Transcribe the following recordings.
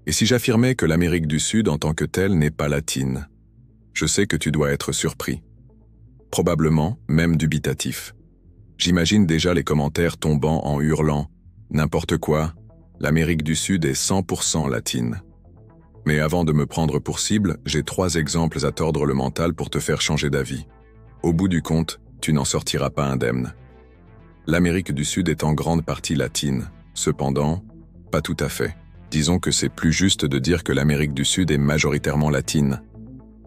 Et si j'affirmais que l'Amérique du Sud en tant que telle n'est pas latine? Je sais que tu dois être surpris. Probablement, même dubitatif. J'imagine déjà les commentaires tombant en hurlant « N'importe quoi, l'Amérique du Sud est 100% latine ». Mais avant de me prendre pour cible, j'ai 3 exemples à tordre le mental pour te faire changer d'avis. Au bout du compte, tu n'en sortiras pas indemne. L'Amérique du Sud est en grande partie latine. Cependant, pas tout à fait. Disons que c'est plus juste de dire que l'Amérique du Sud est majoritairement latine.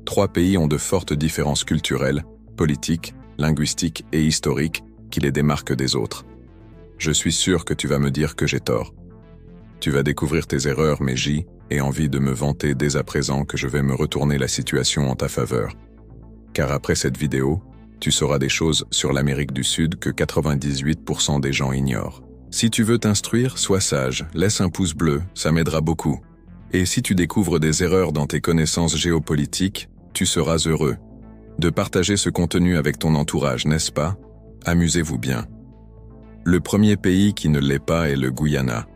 3 pays ont de fortes différences culturelles, politiques, linguistiques et historiques qui les démarquent des autres. Je suis sûr que tu vas me dire que j'ai tort. Tu vas découvrir tes erreurs, mais j'ai envie de me vanter dès à présent que je vais me retourner la situation en ta faveur. Car après cette vidéo, tu sauras des choses sur l'Amérique du Sud que 98% des gens ignorent. Si tu veux t'instruire, sois sage, laisse un pouce bleu, ça m'aidera beaucoup. Et si tu découvres des erreurs dans tes connaissances géopolitiques, tu seras heureux de partager ce contenu avec ton entourage, n'est-ce pas? Amusez-vous bien. Le premier pays qui ne l'est pas est le Guyana.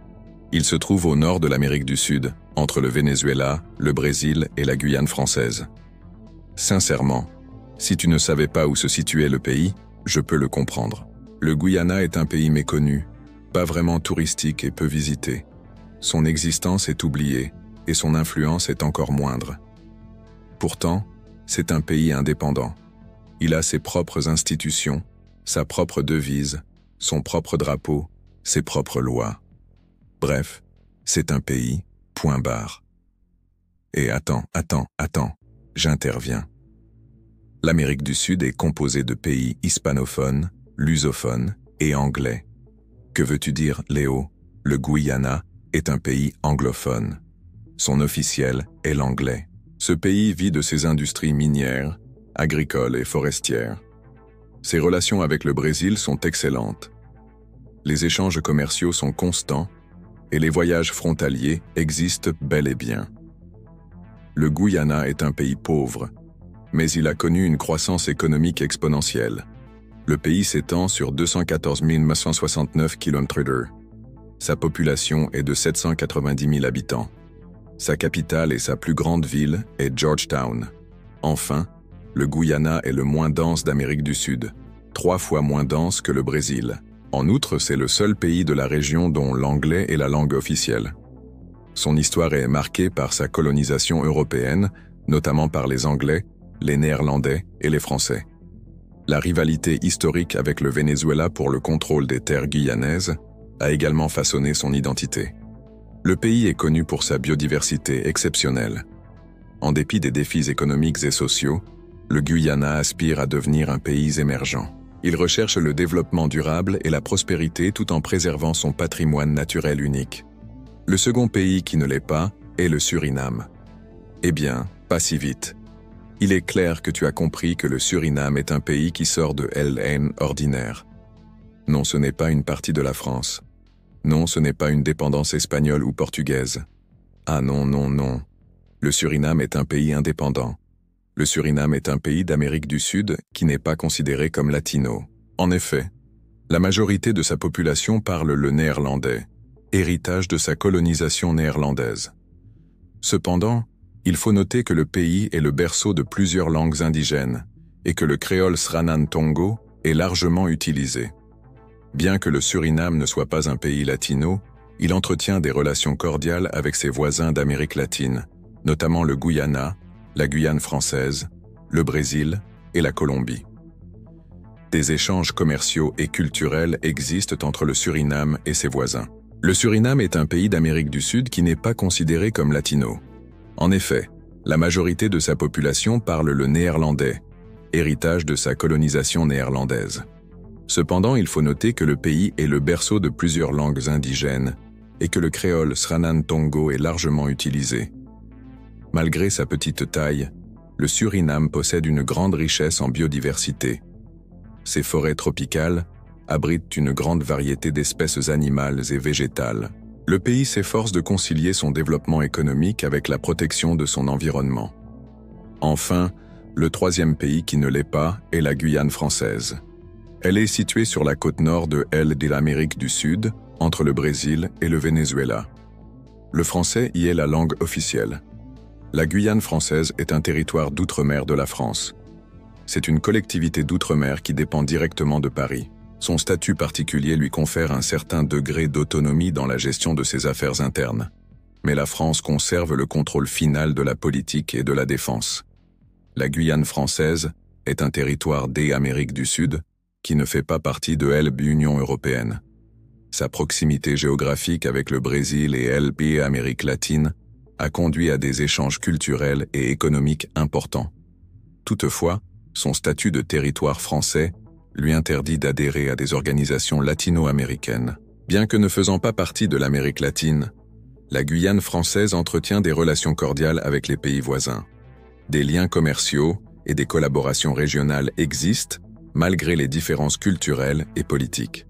Il se trouve au nord de l'Amérique du Sud, entre le Venezuela, le Brésil et la Guyane française. Sincèrement, si tu ne savais pas où se situait le pays, je peux le comprendre. Le Guyana est un pays méconnu, pas vraiment touristique et peu visité. Son existence est oubliée et son influence est encore moindre. Pourtant, c'est un pays indépendant. Il a ses propres institutions, sa propre devise, son propre drapeau, ses propres lois. Bref, c'est un pays, point barre. Et attends, j'interviens. L'Amérique du Sud est composée de pays hispanophones, lusophones et anglais. Que veux-tu dire, Léo? Le Guyana est un pays anglophone. Son officiel est l'anglais. Ce pays vit de ses industries minières, agricoles et forestières. Ses relations avec le Brésil sont excellentes. Les échanges commerciaux sont constants et les voyages frontaliers existent bel et bien. Le Guyana est un pays pauvre, mais il a connu une croissance économique exponentielle. Le pays s'étend sur 214 969 km². Sa population est de 790 000 habitants. Sa capitale et sa plus grande ville est Georgetown. Enfin, le Guyana est le moins dense d'Amérique du Sud, 3 fois moins dense que le Brésil. En outre, c'est le seul pays de la région dont l'anglais est la langue officielle. Son histoire est marquée par sa colonisation européenne, notamment par les Anglais, les Néerlandais et les Français. La rivalité historique avec le Venezuela pour le contrôle des terres guyanaises a également façonné son identité. Le pays est connu pour sa biodiversité exceptionnelle. En dépit des défis économiques et sociaux, le Guyana aspire à devenir un pays émergent. Il recherche le développement durable et la prospérité tout en préservant son patrimoine naturel unique. Le second pays qui ne l'est pas est le Suriname. Eh bien, pas si vite. Il est clair que tu as compris que le Suriname est un pays qui sort de l'N ordinaire. Non, ce n'est pas une partie de la France. Non, ce n'est pas une dépendance espagnole ou portugaise. Ah non. Le Suriname est un pays indépendant. Le Suriname est un pays d'Amérique du Sud qui n'est pas considéré comme latino. En effet, la majorité de sa population parle le néerlandais, héritage de sa colonisation néerlandaise. Cependant, il faut noter que le pays est le berceau de plusieurs langues indigènes et que le créole Sranan Tongo est largement utilisé. Bien que le Suriname ne soit pas un pays latino, il entretient des relations cordiales avec ses voisins d'Amérique latine, notamment le Guyana, la Guyane française, le Brésil et la Colombie. Des échanges commerciaux et culturels existent entre le Suriname et ses voisins. Le Suriname est un pays d'Amérique du Sud qui n'est pas considéré comme latino. En effet, la majorité de sa population parle le néerlandais, héritage de sa colonisation néerlandaise. Cependant, il faut noter que le pays est le berceau de plusieurs langues indigènes et que le créole Sranan Tongo est largement utilisé. Malgré sa petite taille, le Suriname possède une grande richesse en biodiversité. Ses forêts tropicales abritent une grande variété d'espèces animales et végétales. Le pays s'efforce de concilier son développement économique avec la protection de son environnement. Enfin, le troisième pays qui ne l'est pas est la Guyane française. Elle est située sur la côte nord de l'Amérique du Sud, entre le Brésil et le Venezuela. Le français y est la langue officielle. La Guyane française est un territoire d'outre-mer de la France. C'est une collectivité d'outre-mer qui dépend directement de Paris. Son statut particulier lui confère un certain degré d'autonomie dans la gestion de ses affaires internes. Mais la France conserve le contrôle final de la politique et de la défense. La Guyane française est un territoire d'Amérique du Sud qui ne fait pas partie de l'Union européenne. Sa proximité géographique avec le Brésil et l'Amérique latine a conduit à des échanges culturels et économiques importants. Toutefois, son statut de territoire français lui interdit d'adhérer à des organisations latino-américaines. Bien que ne faisant pas partie de l'Amérique latine, la Guyane française entretient des relations cordiales avec les pays voisins. Des liens commerciaux et des collaborations régionales existent malgré les différences culturelles et politiques.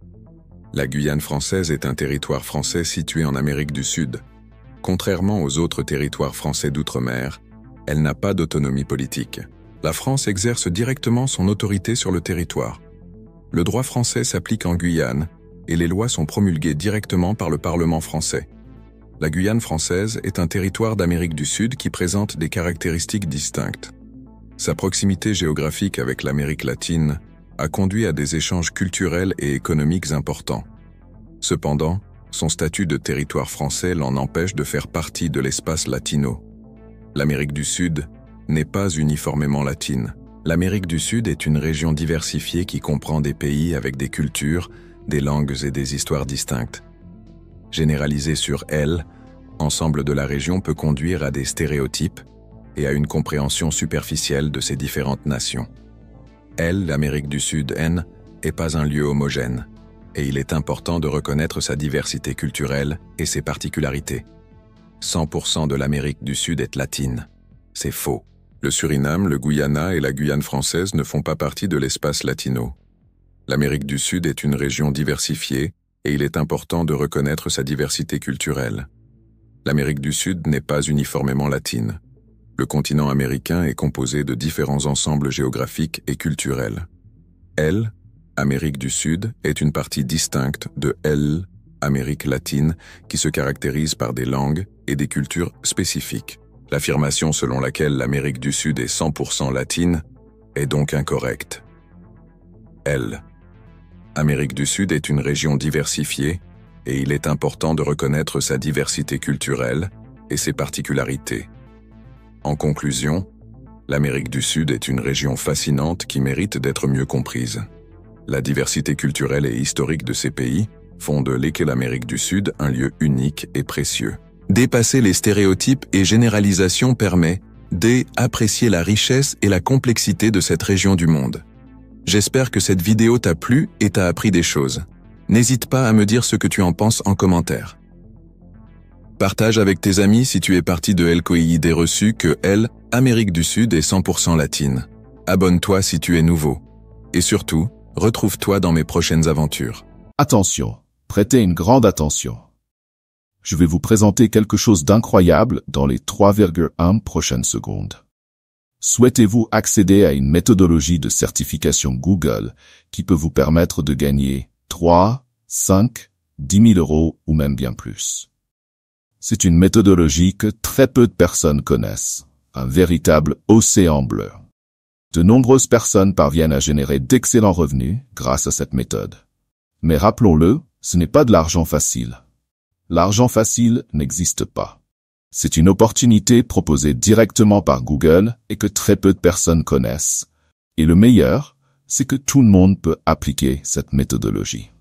La Guyane française est un territoire français situé en Amérique du Sud. Contrairement aux autres territoires français d'outre-mer, elle n'a pas d'autonomie politique. La France exerce directement son autorité sur le territoire. Le droit français s'applique en Guyane et les lois sont promulguées directement par le Parlement français. La Guyane française est un territoire d'Amérique du Sud qui présente des caractéristiques distinctes. Sa proximité géographique avec l'Amérique latine a conduit à des échanges culturels et économiques importants. Cependant, son statut de territoire français l'en empêche de faire partie de l'espace latino. L'Amérique du Sud n'est pas uniformément latine. L'Amérique du Sud est une région diversifiée qui comprend des pays avec des cultures, des langues et des histoires distinctes. Généraliser sur elle, ensemble de la région peut conduire à des stéréotypes et à une compréhension superficielle de ces différentes nations. L'Amérique du Sud, n'est pas un lieu homogène, et il est important de reconnaître sa diversité culturelle et ses particularités. 100% de l'Amérique du Sud est latine. C'est faux. Le Suriname, le Guyana et la Guyane française ne font pas partie de l'espace latino. L'Amérique du Sud est une région diversifiée et il est important de reconnaître sa diversité culturelle. L'Amérique du Sud n'est pas uniformément latine. Le continent américain est composé de différents ensembles géographiques et culturels. Amérique du Sud, est une partie distincte de Amérique latine qui se caractérise par des langues et des cultures spécifiques. L'affirmation selon laquelle l'Amérique du Sud est 100% latine est donc incorrecte. Amérique du Sud est une région diversifiée et il est important de reconnaître sa diversité culturelle et ses particularités. En conclusion, l'Amérique du Sud est une région fascinante qui mérite d'être mieux comprise. La diversité culturelle et historique de ces pays font de l'Amérique du Sud un lieu unique et précieux. Dépasser les stéréotypes et généralisations permet d'apprécier la richesse et la complexité de cette région du monde. J'espère que cette vidéo t'a plu et t'a appris des choses. N'hésite pas à me dire ce que tu en penses en commentaire. Partage avec tes amis si tu es parti de l'idée reçue que Amérique du Sud est 100% latine. Abonne-toi si tu es nouveau. Et surtout, retrouve-toi dans mes prochaines aventures. Attention, prêtez une grande attention. Je vais vous présenter quelque chose d'incroyable dans les 3,1 prochaines secondes. Souhaitez-vous accéder à une méthodologie de certification Google qui peut vous permettre de gagner 3, 5, 10 000 euros ou même bien plus? C'est une méthodologie que très peu de personnes connaissent, un véritable océan bleu. De nombreuses personnes parviennent à générer d'excellents revenus grâce à cette méthode. Mais rappelons-le, ce n'est pas de l'argent facile. L'argent facile n'existe pas. C'est une opportunité proposée directement par Google et que très peu de personnes connaissent. Et le meilleur, c'est que tout le monde peut appliquer cette méthodologie.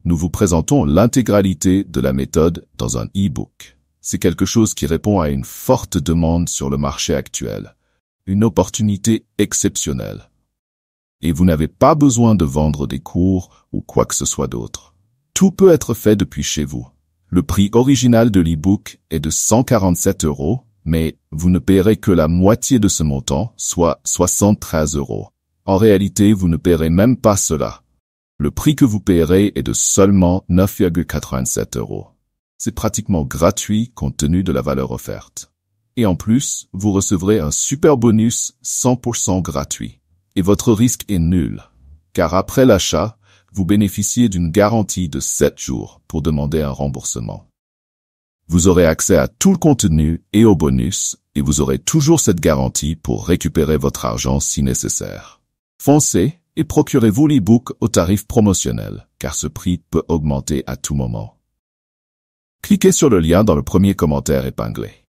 Nous vous présentons l'intégralité de la méthode dans un e-book. C'est quelque chose qui répond à une forte demande sur le marché actuel. Une opportunité exceptionnelle. Et vous n'avez pas besoin de vendre des cours ou quoi que ce soit d'autre. Tout peut être fait depuis chez vous. Le prix original de l'e-book est de 147 €, mais vous ne paierez que la moitié de ce montant, soit 73 €. En réalité, vous ne paierez même pas cela. Le prix que vous paierez est de seulement 9,87 €. C'est pratiquement gratuit compte tenu de la valeur offerte. Et en plus, vous recevrez un super bonus 100% gratuit. Et votre risque est nul, car après l'achat, vous bénéficiez d'une garantie de 7 jours pour demander un remboursement. Vous aurez accès à tout le contenu et aux bonus, et vous aurez toujours cette garantie pour récupérer votre argent si nécessaire. Foncez et procurez-vous l'e-book au tarif promotionnel, car ce prix peut augmenter à tout moment. Cliquez sur le lien dans le premier commentaire épinglé.